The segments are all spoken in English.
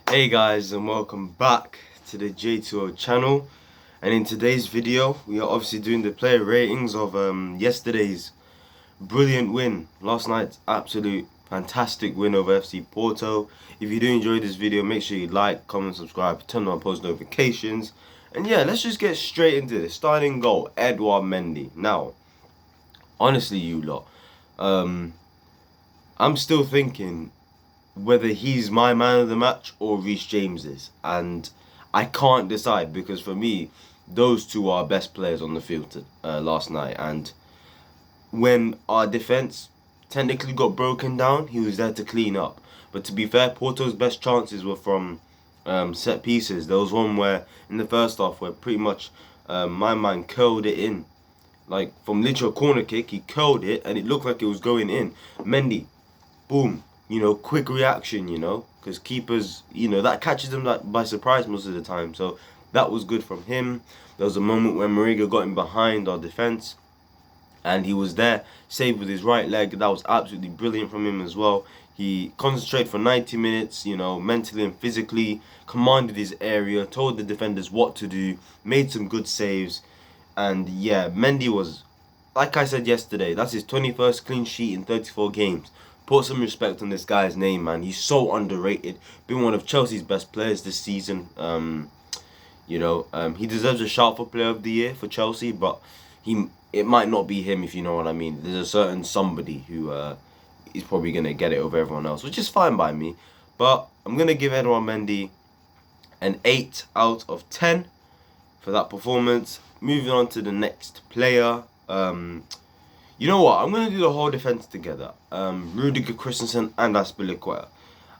Hey guys, and welcome back to the J2O channel. And in today's video we are obviously doing the player ratings of yesterday's brilliant win, last night's absolute fantastic win over FC Porto. If you do enjoy this video, make sure you like, comment, subscribe, turn on post notifications. And yeah, let's just get straight into this. Starting goal, Edouard Mendy. Now, honestly you lot, I'm still thinking whether he's my man of the match or Reece James's, and I can't decide because for me, those two are best players on the field last night. And when our defense technically got broken down, he was there to clean up. But to be fair, Porto's best chances were from set pieces. There was one where in the first half where pretty much my man curled it in, like from literal corner kick. He curled it and it looked like it was going in. Mendy, boom, quick reaction, because keepers, that catches them by surprise most of the time. So that was good from him. There was a moment when Mariga got in behind our defense and he was there, saved with his right leg. That was absolutely brilliant from him as well. He concentrated for 90 minutes, mentally and physically, commanded his area, told the defenders what to do, made some good saves. And yeah, Mendy was, like I said yesterday, that's his 21st clean sheet in 34 games. Put some respect on this guy's name, man. He's so underrated. Been one of Chelsea's best players this season. He deserves a shout for Player of the Year for Chelsea, but it might not be him, if you know what I mean. There's a certain somebody who is probably gonna get it over everyone else, which is fine by me. But I'm gonna give Edouard Mendy an 8 out of 10 for that performance. Moving on to the next player. You know what? I'm going to do the whole defense together. Rudiger, Christensen and Azpilicueta.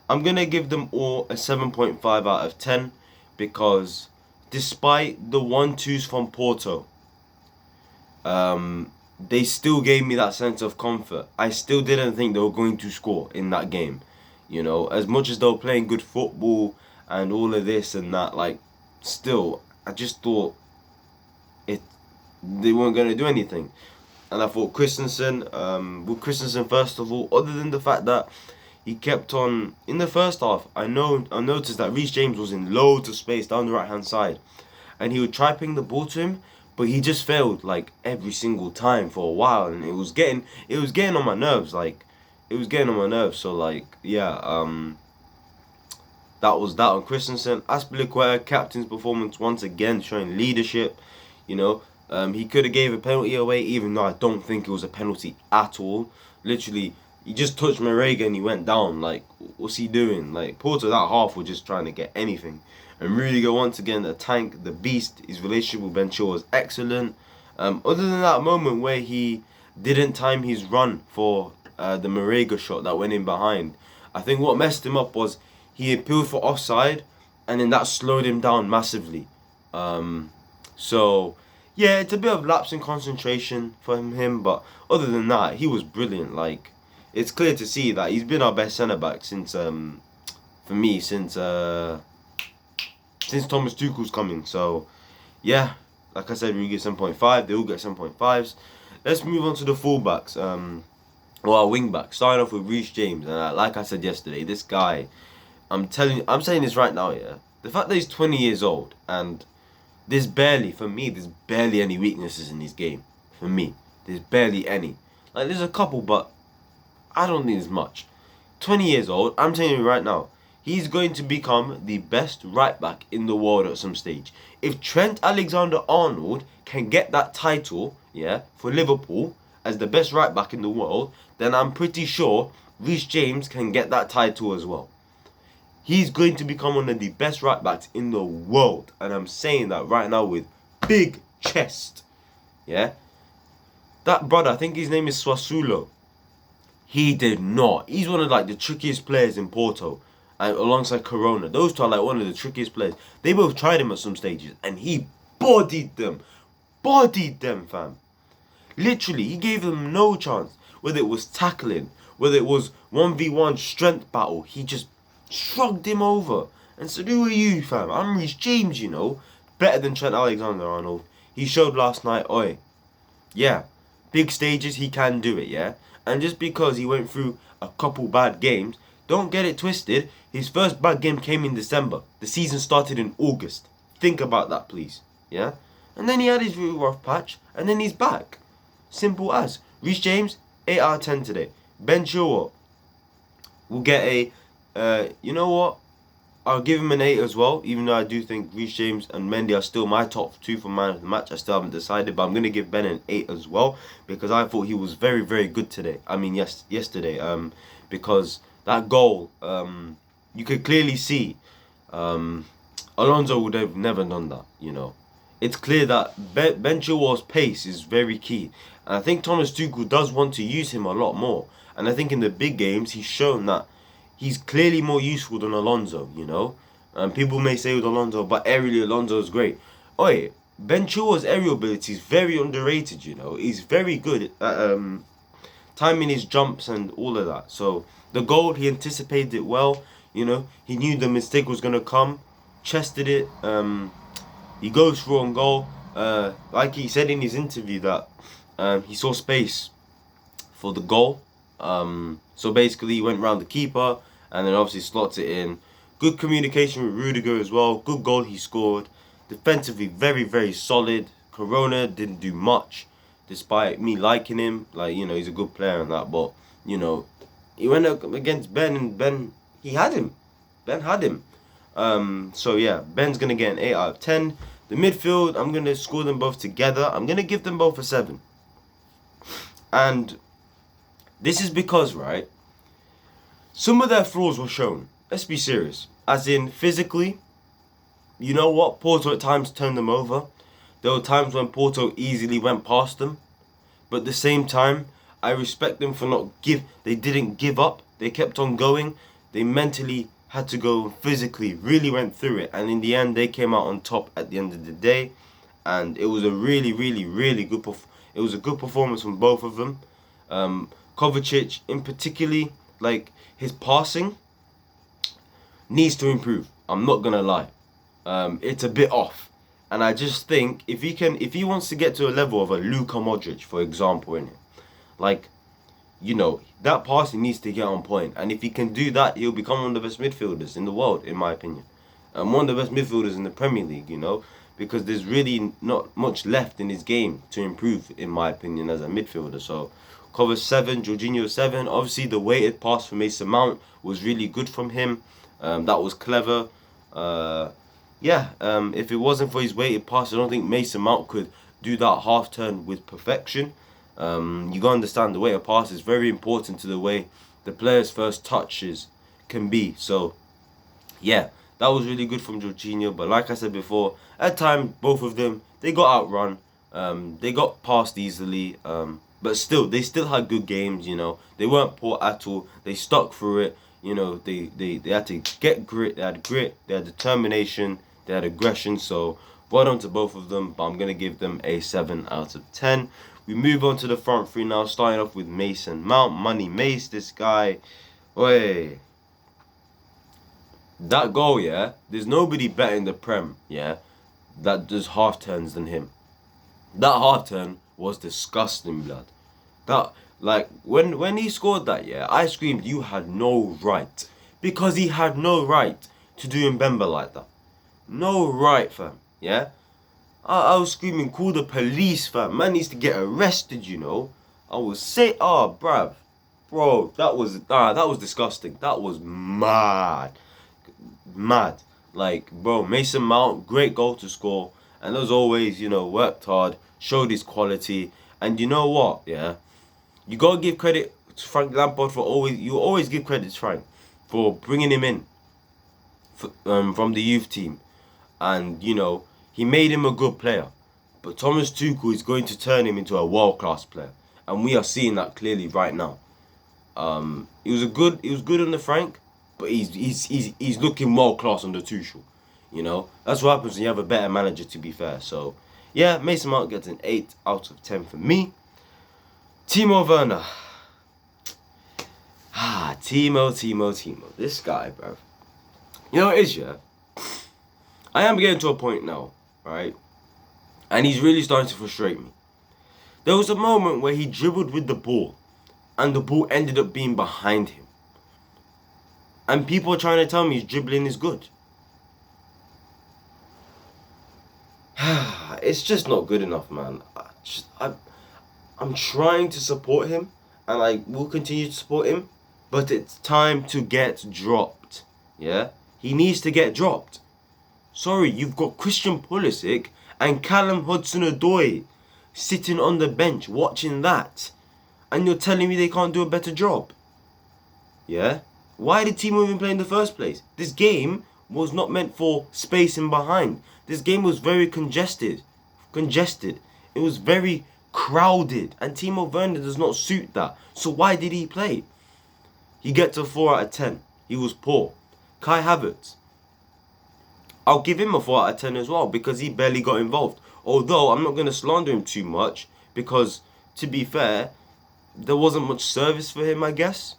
I'm going to give them all a 7.5 out of 10 because despite the 1-2s from Porto, they still gave me that sense of comfort. I still didn't think they were going to score in that game. As much as they were playing good football and all of this and that, still, I just thought they weren't going to do anything. And I thought Christensen, first of all, other than the fact that he kept on in the first half, I noticed that Reece James was in loads of space down the right hand side, and he would try ping the ball to him, but he just failed every single time for a while, and it was getting on my nerves. So that was that on Christensen. Azpilicueta, captain's performance once again, showing leadership. He could have gave a penalty away, even though I don't think it was a penalty at all. Literally, he just touched Mariga and he went down. What's he doing? Porto, that half were just trying to get anything. And Rudiger, once again, the tank, the beast. His relationship with Ben Chilwell was excellent. Other than that moment where he didn't time his run for the Mariga shot that went in behind, I think what messed him up was he appealed for offside, and then that slowed him down massively. Yeah, it's a bit of lapse in concentration for him, but other than that, he was brilliant. It's clear to see that he's been our best centre back since, for me, since Thomas Tuchel's coming. So, yeah, like I said, we get 7.5. They all get 7.5s. Let's move on to the fullbacks. Our wing backs. Starting off with Reece James, and like I said yesterday, this guy, I'm saying this right now, yeah. The fact that he's 20 years old and there's barely any weaknesses in his game. For me, there's barely any. There's a couple, but I don't think there's much. 20 years old, I'm telling you right now, he's going to become the best right back in the world at some stage. If Trent Alexander-Arnold can get that title, yeah, for Liverpool as the best right back in the world, then I'm pretty sure Reece James can get that title as well. He's going to become one of the best right backs in the world. And I'm saying that right now with big chest. Yeah? That brother, I think his name is Swasulo. He did not. He's one of the trickiest players in Porto. Alongside Corona. Those two are one of the trickiest players. They both tried him at some stages. And he bodied them. Bodied them, fam. Literally, he gave them no chance. Whether it was tackling, whether it was 1v1 strength battle, he just shrugged him over and said, "Who are you, fam? I'm Reece James, better than Trent Alexander-Arnold." He showed last night, yeah, big stages he can do it, yeah. And just because he went through a couple bad games Don't get it twisted. His first bad game came in December. The season started in August. Think about that, please. Yeah? And then he had his really rough patch, and then he's back. Simple as. Reece James, 8 out of 10 today. Ben Chilwell will get a, you know what? I'll give him an 8 as well, even though I do think Reece James and Mendy are still my top 2 for man of the match. I still haven't decided, but I'm going to give Ben an 8 as well, because I thought he was very, very good today. I mean, yesterday. Because that goal, you could clearly see Alonso would have never done that, you know. It's clear that Ben Chilwell's pace is very key. And I think Thomas Tuchel does want to use him a lot more. And I think in the big games, he's shown that he's clearly more useful than Alonso, you know. People may say with Alonso, but aerially Alonso is great. Oi, Ben Chilwell's aerial ability is very underrated, you know. He's very good at timing his jumps and all of that. So the goal, he anticipated it well, you know. He knew the mistake was going to come, chested it. He goes through on goal. Like he said in his interview that he saw space for the goal. So basically he went round the keeper and then obviously slots it in. Good communication with Rudiger as well. Good goal he scored. Defensively very, very solid. Corona didn't do much despite me liking him. Like, you know, he's a good player and that. But, you know, he went up against Ben and Ben, he had him. Ben had him. So yeah, Ben's going to get an 8 out of 10. The midfield, I'm going to score them both together. I'm going to give them both a 7. And this is because, right, some of their flaws were shown. Let's be serious. As in, physically, you know what? Porto at times turned them over. There were times when Porto easily went past them. But at the same time, I respect them for they didn't give up. They kept on going. They mentally had to go, physically really went through it. And in the end, they came out on top at the end of the day. And it was a really, really, really good it was a good performance from both of them. Kovacic, in particularly, like, his passing needs to improve. I'm not gonna lie. It's a bit off. And I just think if he wants to get to a level of a Luka Modric, for example, innit? Like, you know, that passing needs to get on point. And if he can do that, he'll become one of the best midfielders in the world, in my opinion. One of the best midfielders in the Premier League, you know, because there's really not much left in his game to improve, in my opinion, as a midfielder. So, Cover 7, Jorginho 7. Obviously, the weighted pass for Mason Mount was really good from him. That was clever. If it wasn't for his weighted pass, I don't think Mason Mount could do that half turn with perfection. You gotta understand the weighted pass is very important to the way the player's first touches can be. So, yeah, that was really good from Jorginho. But like I said before, at times both of them, they got outrun. They got passed easily. But still, they still had good games, you know. They weren't poor at all. They stuck through it. You know, they had to get grit. They had grit. They had determination. They had aggression. So, well done to both of them. But I'm going to give them a 7 out of 10. We move on to the front three now. Starting off with Mason Mount. Money Mace, this guy. Oi. That goal, yeah. There's nobody better in the Prem, yeah, that does half turns than him. That half turn was disgusting, blood. That, like, when he scored that, yeah, I screamed, you had no right. Because he had no right to do Mbemba like that. No right, fam, yeah? I was screaming, call the police, fam. Man needs to get arrested, you know. I was bruv. Bro, that was disgusting. That was mad. Mad. Like, bro, Mason Mount, great goal to score. And as always, you know, worked hard, showed his quality. And you know what, yeah? You gotta give credit to Frank Lampard you always give credit to Frank for bringing him in from the youth team. And, you know, he made him a good player. But Thomas Tuchel is going to turn him into a world-class player. And we are seeing that clearly right now. He was good on the Frank, but he's looking world-class on the Tuchel. You know, that's what happens when you have a better manager, to be fair. So, yeah, Mason Mount gets an 8 out of 10 for me. Timo Werner. Timo. This guy, bro. You know what it is, yeah? I am getting to a point now, right? And he's really starting to frustrate me. There was a moment where he dribbled with the ball, and the ball ended up being behind him. And people are trying to tell me his dribbling is good. It's just not good enough, man. I'm trying to support him, and I will continue to support him, but it's time to get dropped. Yeah? He needs to get dropped. Sorry, you've got Christian Pulisic and Callum Hudson-Odoi sitting on the bench watching that, and you're telling me they can't do a better job. Yeah? Why did Timo even play in the first place? This game was not meant for spacing behind. This game was very congested. It was very crowded, and Timo Werner does not suit that. So why did he play? He gets a 4 out of 10. He was poor. Kai Havertz, I'll give him a 4 out of 10 as well, because he barely got involved. Although I'm not going to slander him too much, because to be fair, there wasn't much service for him, I guess.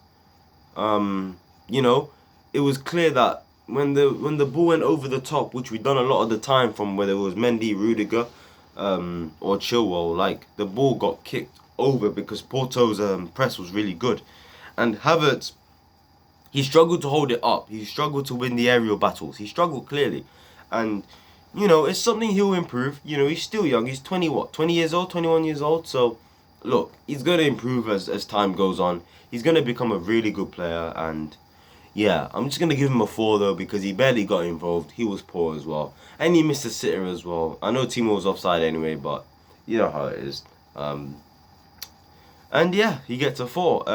You know, it was clear that when the ball went over the top, which we've done a lot of the time from whether it was Mendy, Rudiger, or Chilwell, like the ball got kicked over because Porto's press was really good, and Havertz, he struggled to hold it up. He struggled to win the aerial battles. He struggled clearly, and you know, it's something he'll improve. You know, he's still young. He's 20 years old, 21 years old. So look, he's gonna improve as time goes on. He's gonna become a really good player, and yeah, I'm just going to give him a 4 though, because he barely got involved. He was poor as well. And he missed a sitter as well. I know Timo was offside anyway, but you know how it is. And yeah, he gets a 4.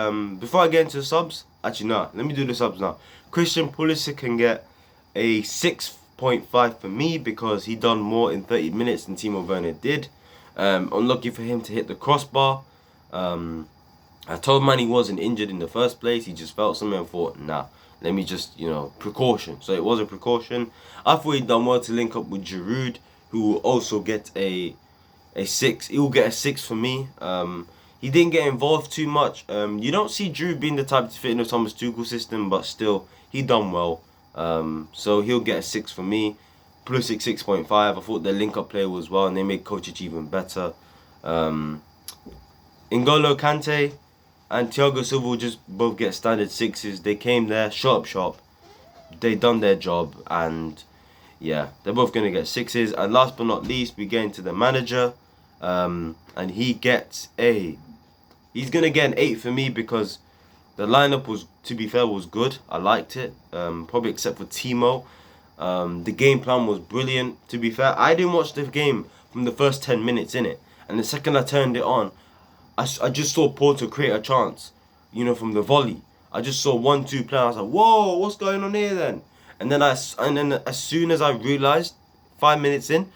Before I get into the subs, actually no, let me do the subs now. Christian Pulisic can get a 6.5 for me, because he done more in 30 minutes than Timo Werner did. Unlucky for him to hit the crossbar. I told man he wasn't injured in the first place. He just felt something and thought, nah, let me just, you know, precaution. So it was a precaution. I thought he'd done well to link up with Giroud, who will also get a 6. He will get a 6 for me. He didn't get involved too much. You don't see Giroud being the type to fit in the Thomas Tuchel system, but still, he done well. So he'll get a 6 for me. Pulisic 6.5. I thought their link-up play was well, and they made Kočić even better. N'Golo Kante and Thiago Silva will just both get standard 6s. They came there, shot up. They done their job, and yeah, they're both going to get 6s. And last but not least, we get into the manager, and he gets he's going to get an 8 for me, because the lineup was, to be fair, was good. I liked it, probably except for Timo. The game plan was brilliant. To be fair, I didn't watch the game from the first 10 minutes in it, and the second I turned it on, I just saw Porto create a chance, you know, from the volley. I just saw 1-2 play. I was like, whoa, what's going on here then? And then as soon as I realized, 5 minutes in,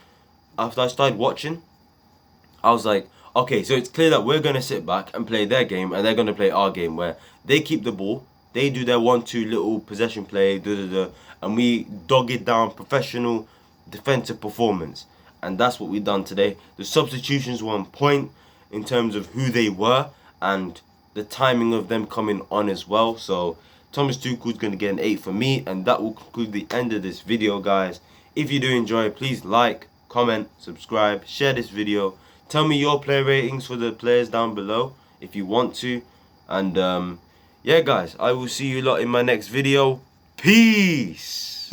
after I started watching, I was like, okay, so it's clear that we're gonna sit back and play their game, and they're gonna play our game, where they keep the ball, they do their 1-2 little possession play, and we dog it down, professional defensive performance. And that's what we done today. The substitutions were on point in terms of who they were and the timing of them coming on as well. So Thomas Tuchel's going to get an 8 for me, and that will conclude the end of this video, guys. If you do enjoy, please like, comment, subscribe, share this video. Tell me your player ratings for the players down below if you want to. And yeah, guys, I will see you lot in my next video. Peace.